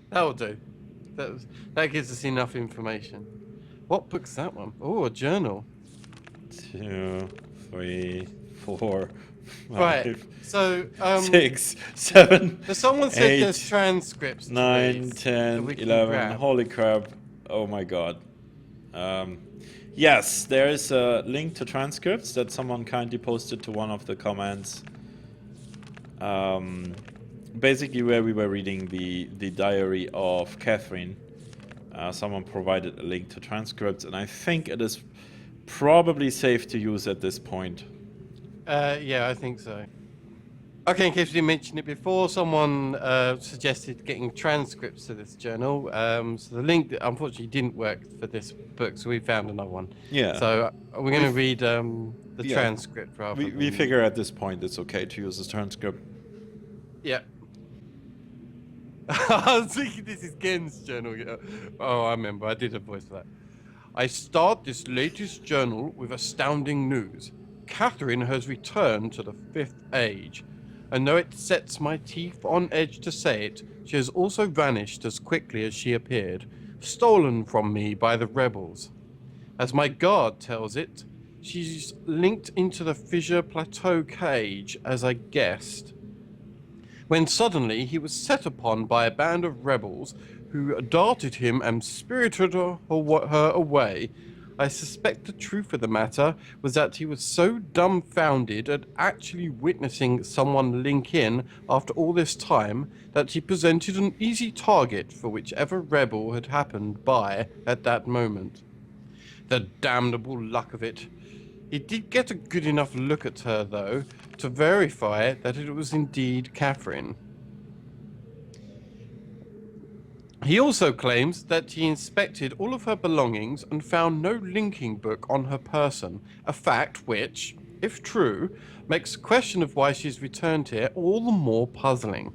That'll do. That gives us enough information. What book's that one? Oh, a journal. 2, 3, 4, Right. 5, So, 6, 7, so someone said there's 8, transcripts to 9, these that 10, we can 11. grab. Holy crap. Oh my god. Yes, there is a link to transcripts that someone kindly posted to one of the comments. Basically where we were reading the diary of Catherine. Someone provided a link to transcripts, and I think it is probably safe to use at this point. Yeah, I think so. Okay, in case we didn't mention it before, someone suggested getting transcripts to this journal. So the link unfortunately didn't work for this book, so we found another one. Yeah. So we're going to read the yeah, transcript rather we than... figure at this point it's okay to use this transcript. Yeah. I was thinking this is Gehn's journal. Oh, I remember. I did a voice for that. I start this latest journal with astounding news. Katherine has returned to the 5th Age. And though it sets my teeth on edge to say it, she has also vanished as quickly as she appeared, stolen from me by the rebels. As my guard tells it, she's linked into the Fissure Plateau cage, as I guessed. When suddenly he was set upon by a band of rebels who darted him and spirited her away. I suspect the truth of the matter was that he was so dumbfounded at actually witnessing someone link in after all this time that he presented an easy target for whichever rebel had happened by at that moment. The damnable luck of it. He did get a good enough look at her, though, to verify that it was indeed Katherine. He also claims that he inspected all of her belongings and found no linking book on her person, a fact which, if true, makes the question of why she's returned here all the more puzzling.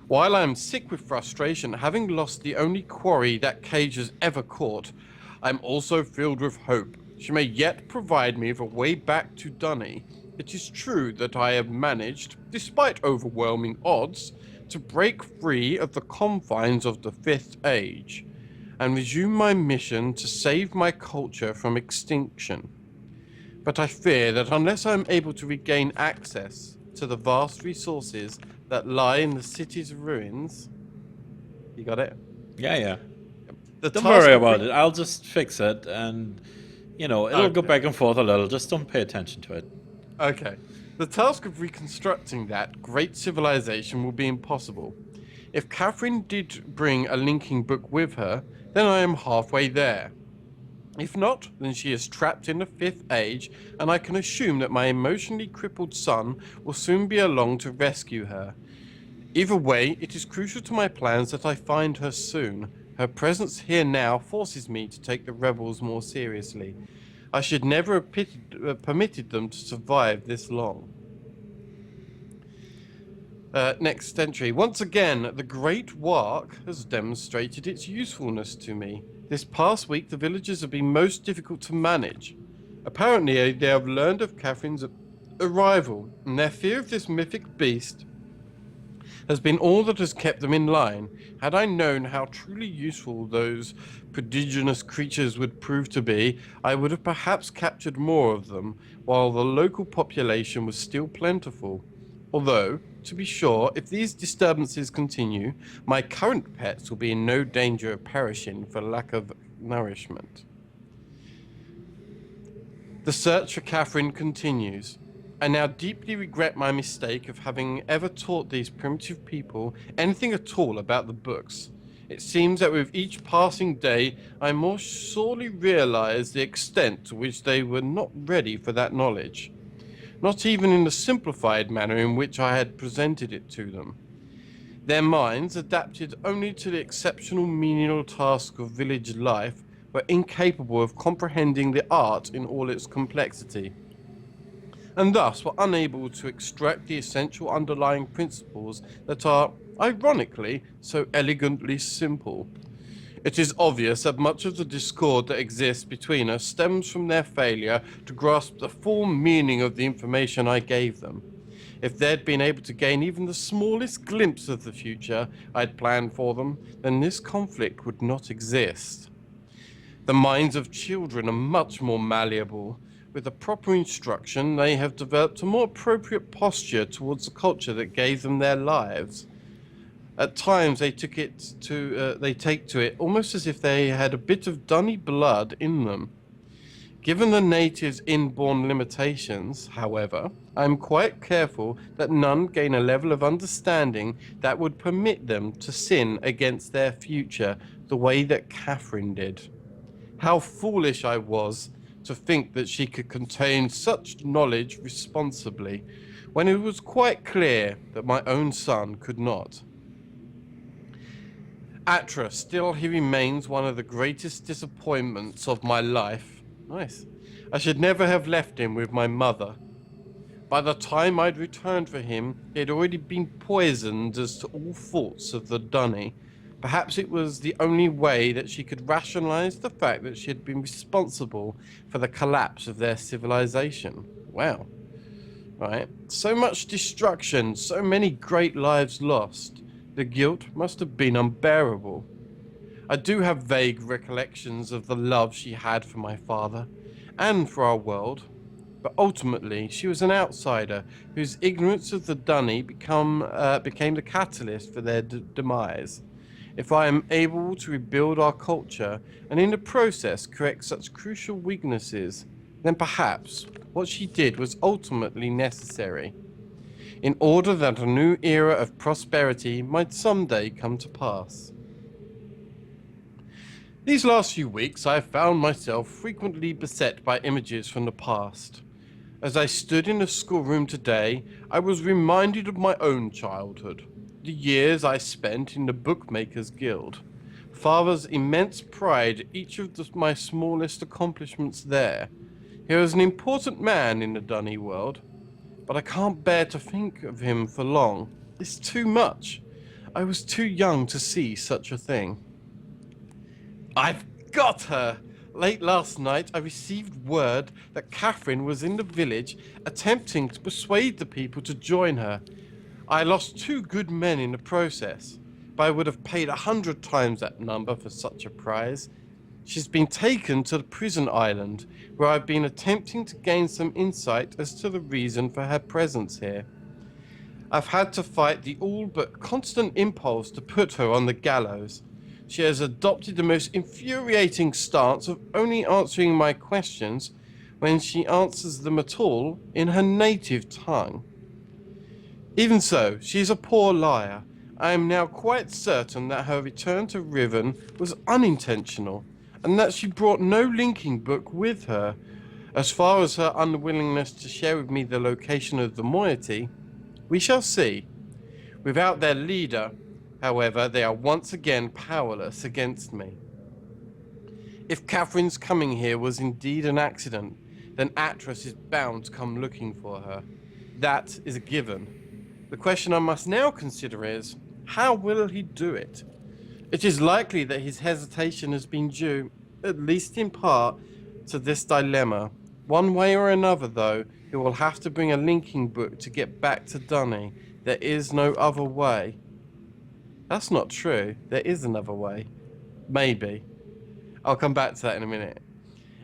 While I am sick with frustration, having lost the only quarry that cage has ever caught, I am also filled with hope. She may yet provide me with a way back to Dunny. It is true that I have managed, despite overwhelming odds, to break free of the confines of the 5th Age and resume my mission to save my culture from extinction. But I fear that unless I am able to regain access to the vast resources that lie in the city's ruins... You got it? Yeah. The Don't task worry of about it. I'll just fix it, and it'll go back and forth a little. Just don't pay attention to it. Okay. The task of reconstructing that great civilization will be impossible. If Katherine did bring a linking book with her, then I am halfway there. If not, then she is trapped in the 5th Age, and I can assume that my emotionally crippled son will soon be along to rescue her. Either way, it is crucial to my plans that I find her soon. Her presence here now forces me to take the rebels more seriously. I should never have permitted them to survive this long. Next entry. Once again, the Great Wark has demonstrated its usefulness to me. This past week, the villagers have been most difficult to manage. Apparently, they have learned of Katherine's arrival, and their fear of this mythic beast has been all that has kept them in line. Had I known how truly useful those prodigious creatures would prove to be, I would have perhaps captured more of them, while the local population was still plentiful. Although, to be sure, if these disturbances continue, my current pets will be in no danger of perishing for lack of nourishment. The search for Katherine continues. I now deeply regret my mistake of having ever taught these primitive people anything at all about the books. It seems that with each passing day, I more sorely realize the extent to which they were not ready for that knowledge. Not even in the simplified manner in which I had presented it to them. Their minds, adapted only to the exceptional menial task of village life, were incapable of comprehending the art in all its complexity, and thus were unable to extract the essential underlying principles that are, ironically, so elegantly simple. It is obvious that much of the discord that exists between us stems from their failure to grasp the full meaning of the information I gave them. If they'd been able to gain even the smallest glimpse of the future I'd planned for them, then this conflict would not exist. The minds of children are much more malleable. With the proper instruction, they have developed a more appropriate posture towards the culture that gave them their lives. At times, they take to it almost as if they had a bit of dunny blood in them. Given the natives' inborn limitations, however, I am quite careful that none gain a level of understanding that would permit them to sin against their future the way that Katherine did. How foolish I was to think that she could contain such knowledge responsibly, when it was quite clear that my own son could not. Atrus, still he remains one of the greatest disappointments of my life. Nice. I should never have left him with my mother. By the time I'd returned for him, he had already been poisoned as to all thoughts of the Dunny. Perhaps it was the only way that she could rationalize the fact that she had been responsible for the collapse of their civilization. Wow. Right. So much destruction, so many great lives lost. The guilt must have been unbearable. I do have vague recollections of the love she had for my father and for our world, but ultimately she was an outsider whose ignorance of the Dunny became the catalyst for their demise. If I am able to rebuild our culture and in the process correct such crucial weaknesses, then perhaps what she did was ultimately necessary, in order that a new era of prosperity might someday come to pass. These last few weeks I have found myself frequently beset by images from the past. As I stood in the schoolroom today, I was reminded of my own childhood, the years I spent in the Bookmakers Guild, Father's immense pride at each of my smallest accomplishments there. He was an important man in the Dunny world, but I can't bear to think of him for long. It's too much. I was too young to see such a thing. I've got her! Late last night, I received word that Katherine was in the village attempting to persuade the people to join her. I lost 2 good men in the process, but I would have paid 100 times that number for such a prize. She's been taken to the prison island, where I've been attempting to gain some insight as to the reason for her presence here. I've had to fight the all but constant impulse to put her on the gallows. She has adopted the most infuriating stance of only answering my questions when she answers them at all in her native tongue. Even so, she is a poor liar. I am now quite certain that her return to Riven was unintentional, and that she brought no linking book with her. As far as her unwillingness to share with me the location of the moiety, we shall see. Without their leader, however, they are once again powerless against me. If Katherine's coming here was indeed an accident, then Atrus is bound to come looking for her. That is a given. The question I must now consider is, how will he do it? It is likely that his hesitation has been due, at least in part, to this dilemma. One way or another, though, he will have to bring a linking book to get back to Dunny. There is no other way. That's not true. There is another way. Maybe. I'll come back to that in a minute.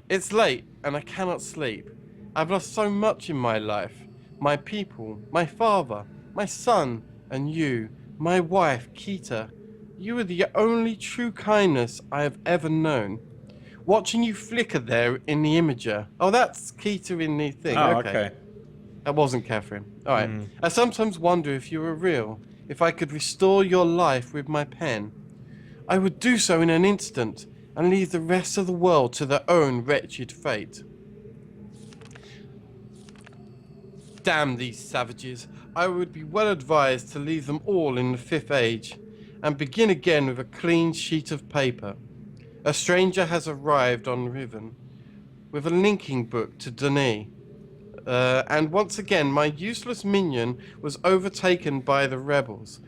It's late, and I cannot sleep. I've lost so much in my life. My people, my father, my son, and you, my wife, Keita. You are the only true kindness I have ever known. Watching you flicker there in the imager. Oh, that's Keita in the thing. Oh, okay. That wasn't Katherine. All right. I sometimes wonder if you were real. If I could restore your life with my pen. I would do so in an instant and leave the rest of the world to their own wretched fate. Damn these savages. I would be well advised to leave them all in the 5th age and begin again with a clean sheet of paper. A stranger has arrived on Riven with a linking book to Dunny. And once again my useless minion was overtaken by the rebels.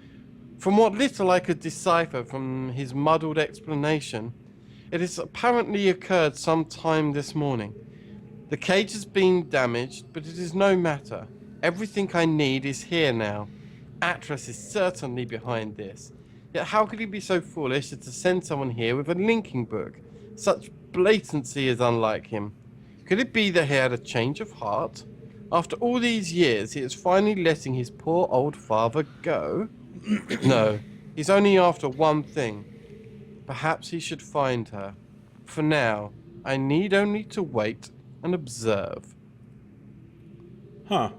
From what little I could decipher from his muddled explanation, it has apparently occurred some time this morning. The cage has been damaged, but it is no matter. Everything I need is here now. Atrus is certainly behind this. Yet how could he be so foolish as to send someone here with a linking book? Such blatancy is unlike him. Could it be that he had a change of heart? After all these years, he is finally letting his poor old father go? No, he's only after one thing. Perhaps he should find her. For now, I need only to wait and observe. Huh.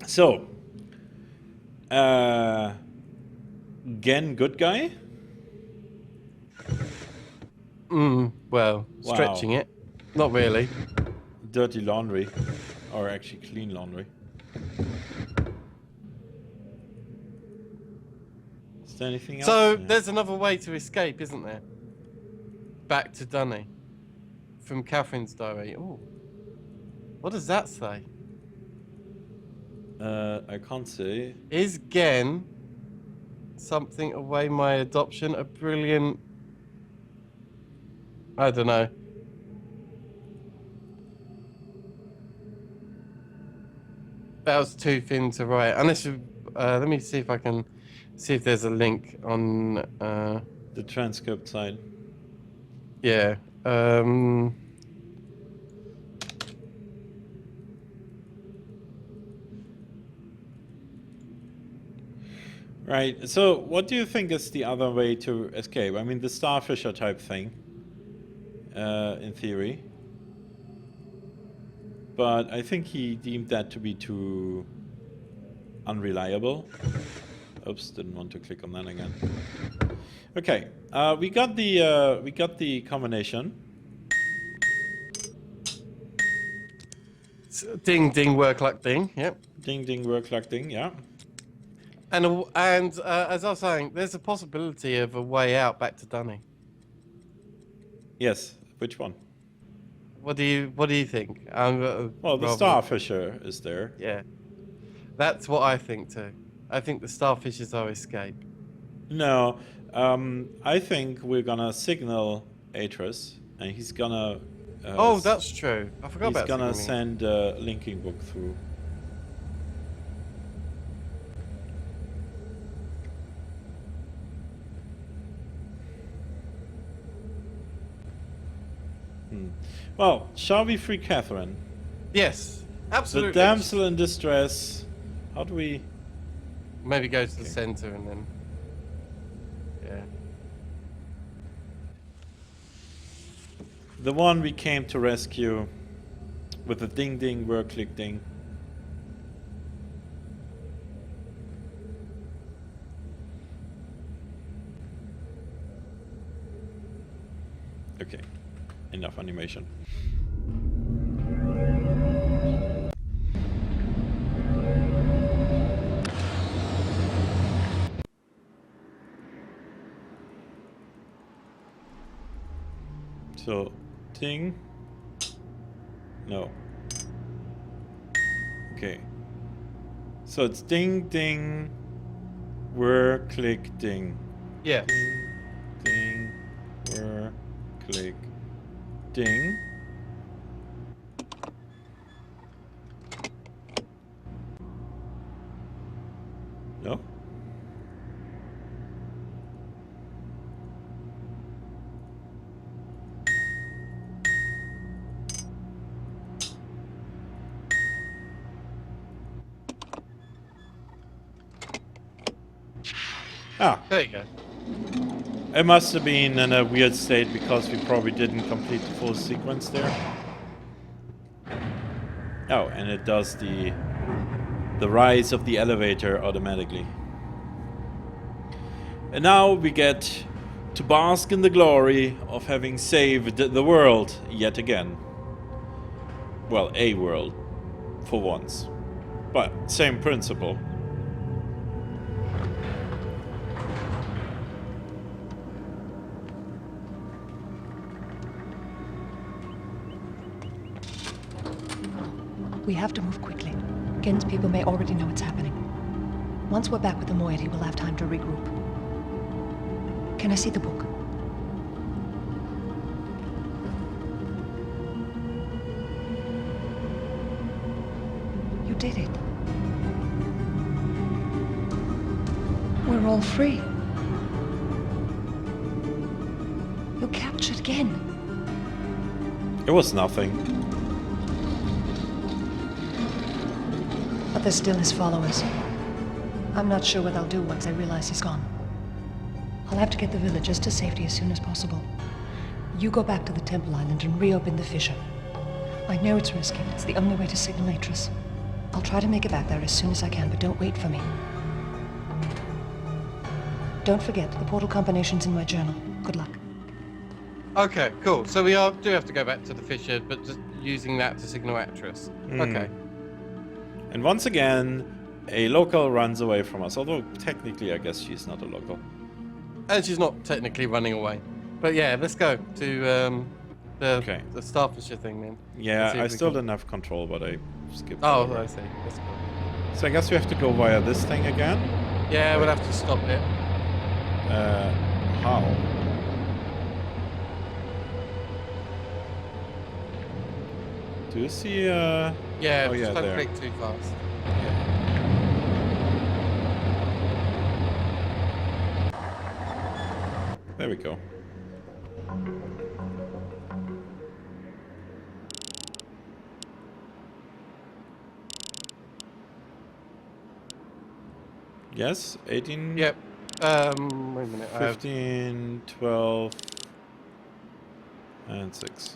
So, Gehn, good guy? Well, Wow. stretching it. Not really. Dirty laundry. Or actually clean laundry. Is there anything else? So, Yeah. there's another way to escape, isn't there? Back to Dunny. From Catherine's diary. Ooh. What does that say? I can't say. Is Gehn something away my adoption a brilliant... I don't know. That was too thin to write. Unless you, let me see if I can see if there's a link on The transcript side. yeah. Right, so what do you think is the other way to escape? I mean, the starfisher type thing, in theory. But I think he deemed that to be too unreliable. Oops, didn't want to click on that again. Okay, we got the combination. Ding ding work like ding. Yep. Ding ding work like ding, yeah. And as I was saying, there's a possibility of a way out back to Dunny. Yes, which one? What do you think? Well, the starfisher is there. Yeah, that's what I think too. I think the starfish is our escape. No, I think we're gonna signal Atrus, and he's gonna. Oh, that's true. I forgot about. He's gonna signaling. send a linking book through. Well, shall we free Katherine? Yes, absolutely. The damsel in distress. How do we? Maybe go to the center and then. Yeah. The one we came to rescue with the ding ding work click ding. Okay, enough animation. So, ding. No. Okay. So it's ding ding. Whir click ding. Yeah. Ding ding. Whir click ding. No. Ah, There you go. it must have been in a weird state because we probably didn't complete the full sequence there. Oh, and it does the rise of the elevator automatically. And now we get to bask in the glory of having saved the world yet again. Well, a world, for once. But same principle. We have to move quickly. Gehn's people may already know what's happening. Once we're back with the moiety, we'll have time to regroup. Can I see the book? did it. We're all free. You captured Gehn. It was nothing. But there's still his followers. I'm not sure what I'll do once I realize he's gone. I'll have to get the villagers to safety as soon as possible. You go back to the Temple Island and reopen the fissure. I know it's risky, but it's the only way to signal Atrus. I'll try to make it back there as soon as I can, but don't wait for me. Don't forget, the portal combination's in my journal. Good luck. Okay, cool. So we do have to go back to the fissure, but just using that to signal Atrus. Okay. And once again, a local runs away from us. Although, technically, I guess she's not a local. And she's not technically running away. But yeah, let's go to the starfisher thing then. Yeah, I still didn't have control, but I skipped Oh, over. I see. That's cool. So I guess we have to go via this thing again? Yeah, we'll have to stop it. How? Do you see, Yeah, oh, yeah, just don't there. click too fast. There we go. Yes, 18? Yep. Wait a minute. 15, 12, and 6.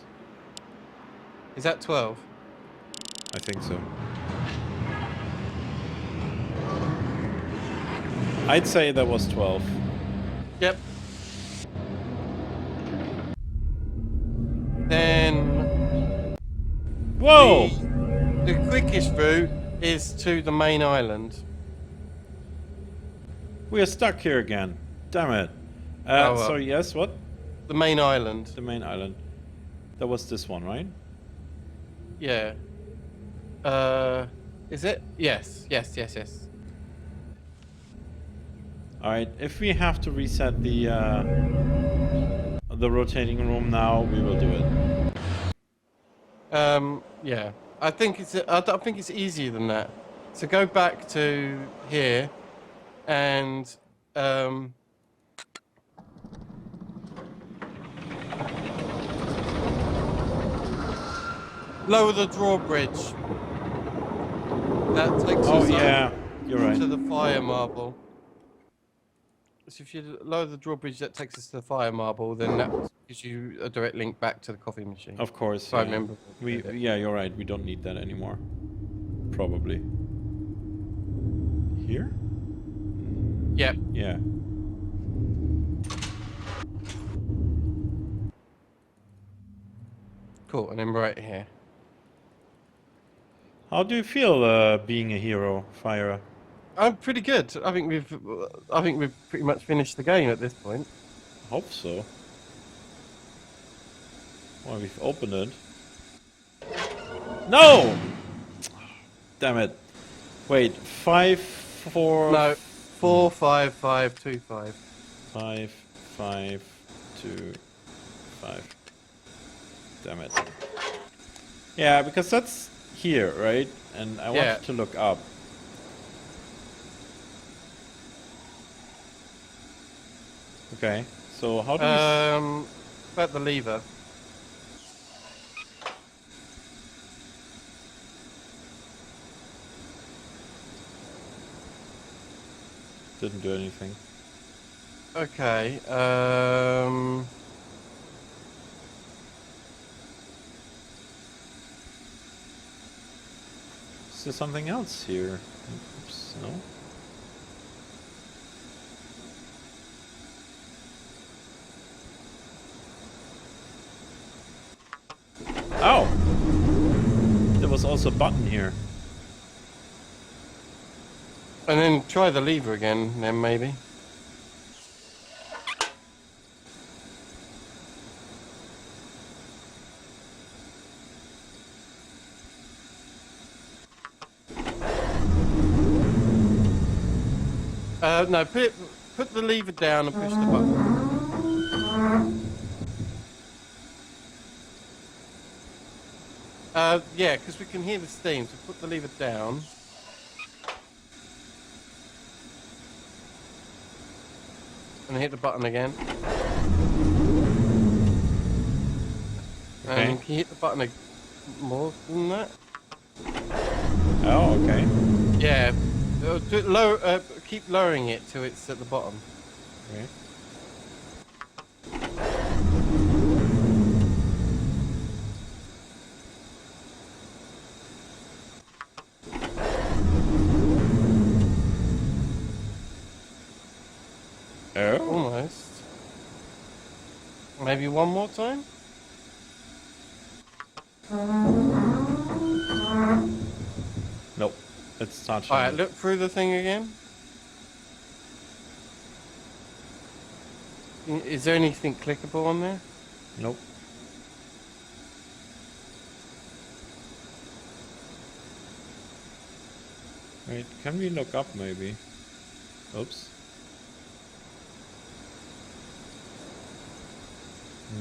Is that 12? I think so. I'd say that was 12. Yep. Then Whoa! the quickest route is to the main island. We are stuck here again. Damn it. So yes, what? The main island. The main island. That was this one, right? Yeah. Is it? Yes. Yes. Alright, if we have to reset the rotating room now, we will do it. Yeah. I think it's easier than that. So go back to here, and lower the drawbridge. That takes us yeah, you're right. to the fire marble. So if you lower the drawbridge, that takes us to the fire marble. Then that gives you a direct link back to the coffee machine. Of course. If I remember. Yeah, you're right. We don't need that anymore. Probably. Here? Yep. Yeah. Cool. And then right here. How do you feel being a hero, Fire? I'm pretty good. I think we've pretty much finished the game at this point. Hope so. Well, we've opened it. No! Damn it. Wait, 5, 4... No, 4, 5, 5, 2, 5. 5, 5, 2, 5. Damn it. Yeah, because that's here, right? And I want to look up. Okay, so how do you... About the lever. Didn't do anything. Okay, Is there something else here? Oops, no? Oh! There was also a button here. and then try the lever again, then maybe. No, put the lever down and push the button. Yeah, because we can hear the steam, so put the lever down. And hit the button again. Okay. And can you hit the button more than that? Oh, okay. Yeah. Keep lowering it till it's at the bottom. Okay. Oh. Almost. Maybe one more time? Nope. It's touching. Alright, look through the thing again. Is there anything clickable on there? Nope. Wait, can we look up maybe? Oops.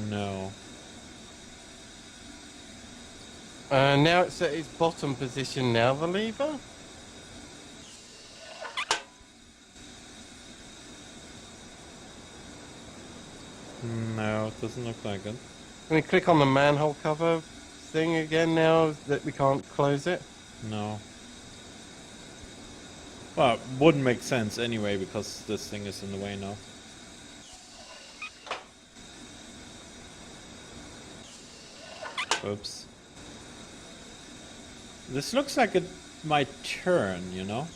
No. Now it's at its bottom position now, the lever? No, it doesn't look like it. Can we click on the manhole cover thing again now that we can't close it? No. Well, it wouldn't make sense anyway because this thing is in the way now. Oops. This looks like it might turn, you know?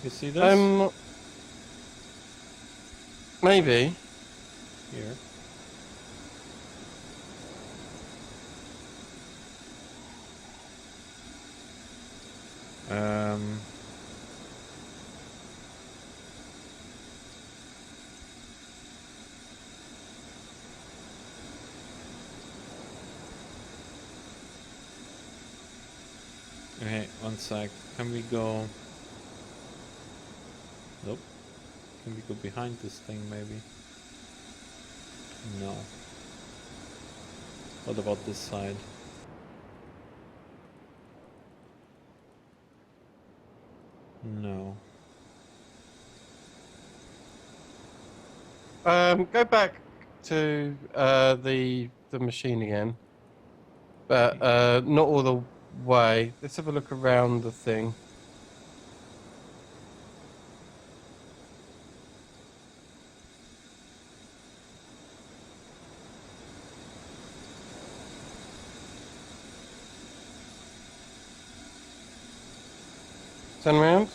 You see this? Maybe. Here. Okay, one sec. Can we go... Nope. Can we go behind this thing maybe? No. What about this side? No. Go back to the machine again, but not all the way. Let's have a look around the thing. Turn around.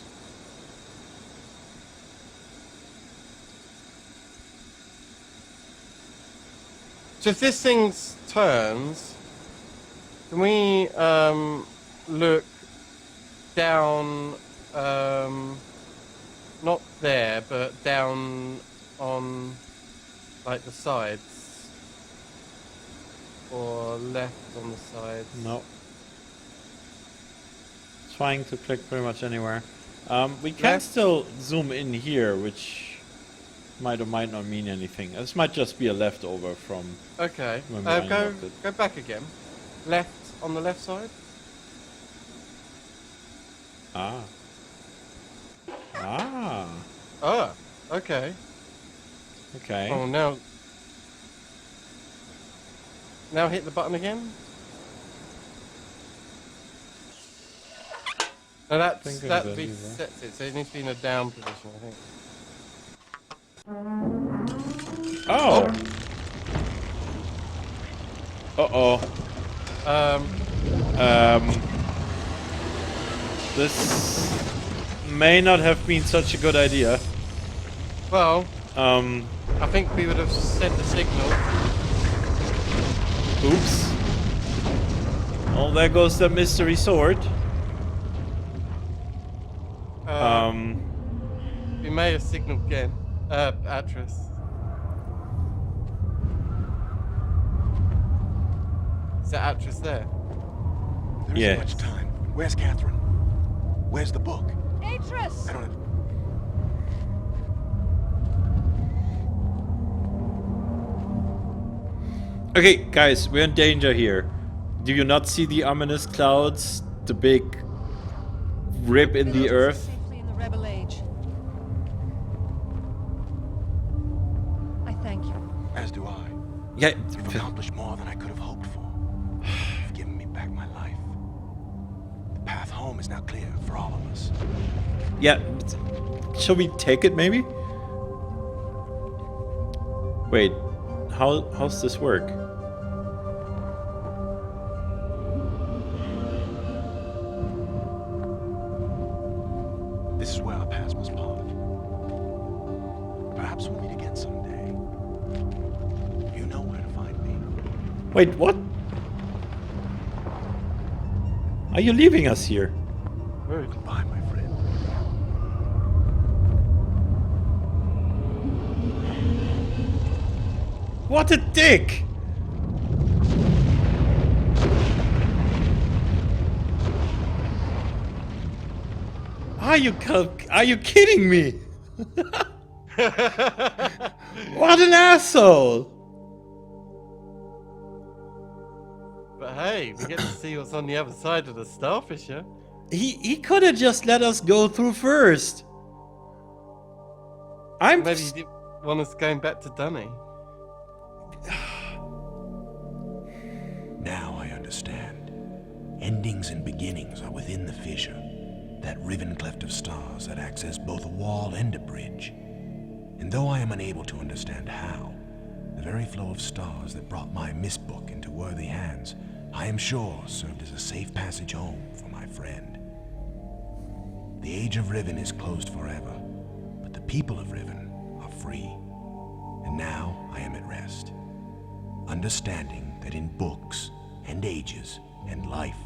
So if this thing turns, can we look down, not there, but down on like the sides, or left on the sides? No. Trying to click pretty much anywhere. We can Left. still zoom in here, which might or might not mean anything. This might just be a leftover from... Okay. When we unlocked it. Go back again. Left on the left side. Ah. Ah. Oh. Okay. Okay. Oh, now. Now hit the button again. No, that Thinking that about it, resets it, so it needs to be in a down position, I think. Oh. Uh-oh. This may not have been such a good idea. Well, I think we would have sent the signal. Oops. Oh, there goes the mystery sword. We may have signaled Gehn, Atrus. Is that Atrus there? There Yes. isn't much time. Where's Katherine? Where's the book? Atrus! I don't... Okay, guys, we're in danger here. Do you not see the ominous clouds? The big rip in the earth? Safely in the Rebel Age. Thank you. As do I. Yeah, You've accomplished more than I could have hoped for. You've given me back my life. The path home is now clear for all of us. yeah. Shall we take it maybe? Wait, how's this work? This is where our paths must part. Perhaps we'll meet again someday. You know where to find me. Wait, what? Are you leaving us here? Goodbye, my friend. What a dick! Are you kidding me? What an asshole! But hey, we get to see what's on the other side of the starfish, yeah? He could have just let us go through first. Maybe he didn't want us going back to Dunny. Now I understand. Endings and beginnings are within the fissure. That riven cleft of stars that acts as both a wall and a bridge. And though I am unable to understand how, the very flow of stars that brought my Myst book into worthy hands, I am sure served as a safe passage home for my friend. The Age of Riven is closed forever, but the people of Riven are free. And now I am at rest, understanding that in books and ages and life,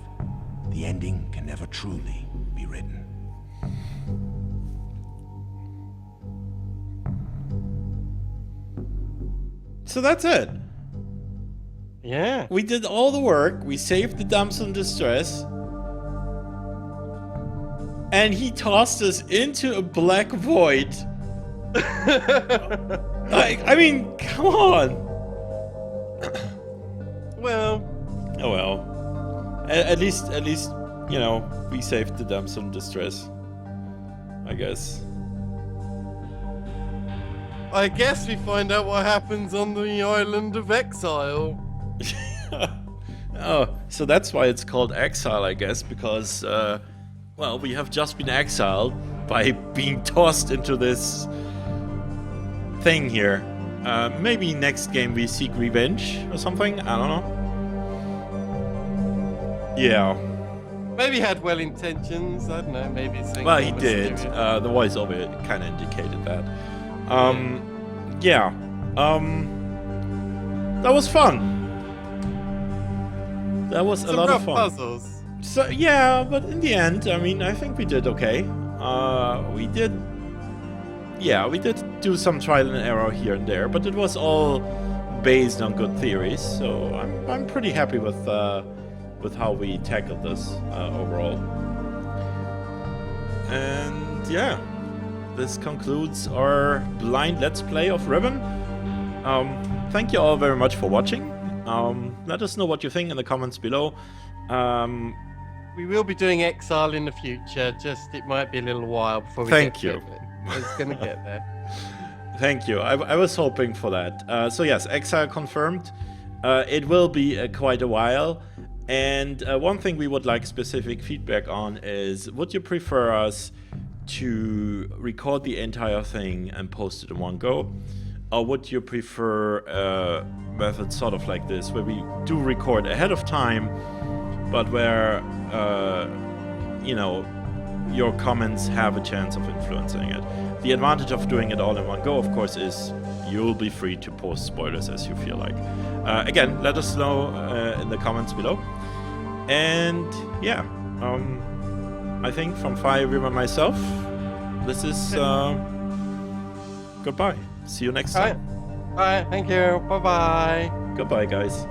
the ending can never truly be written. So that's it. Yeah. We did all the work. We saved the damsel in distress. And he tossed us into a black void. I mean, come on. Well. Oh well. At least, you know, we saved the damsel in distress. I guess. I guess we find out what happens on the Island of Exile. Oh, so that's why it's called Exile, I guess, because, well, we have just been exiled by being tossed into this thing here. Maybe next game we seek revenge or something? I don't know. Yeah. Maybe he had well intentions. I don't know. Maybe it's Well, he did. The voiceover kind of indicated that. Yeah. That was fun. That was a lot of fun. Puzzles. So yeah, but in the end, I mean, I think we did okay. We did do some trial and error here and there, but it was all based on good theories. So I'm pretty happy with how we tackled this overall. And yeah, this concludes our blind Let's Play of Riven. Thank you all very much for watching. Let us know what you think in the comments below. We will be doing Exile in the future. Just it might be a little while before we Thank get you. to it. It's gonna get there. Thank you. I was hoping for that. So yes, Exile confirmed. It will be quite a while. And one thing we would like specific feedback on is, would you prefer us to record the entire thing and post it in one go? Or would you prefer a method sort of like this, where we do record ahead of time, but where, you know, your comments have a chance of influencing it? The advantage of doing it all in one go, of course, is you'll be free to post spoilers as you feel like. Again, let us know in the comments below. And yeah, I think from Fireweaver and myself, this is goodbye. See you next time. All right. Thank you. Bye bye. Goodbye, guys.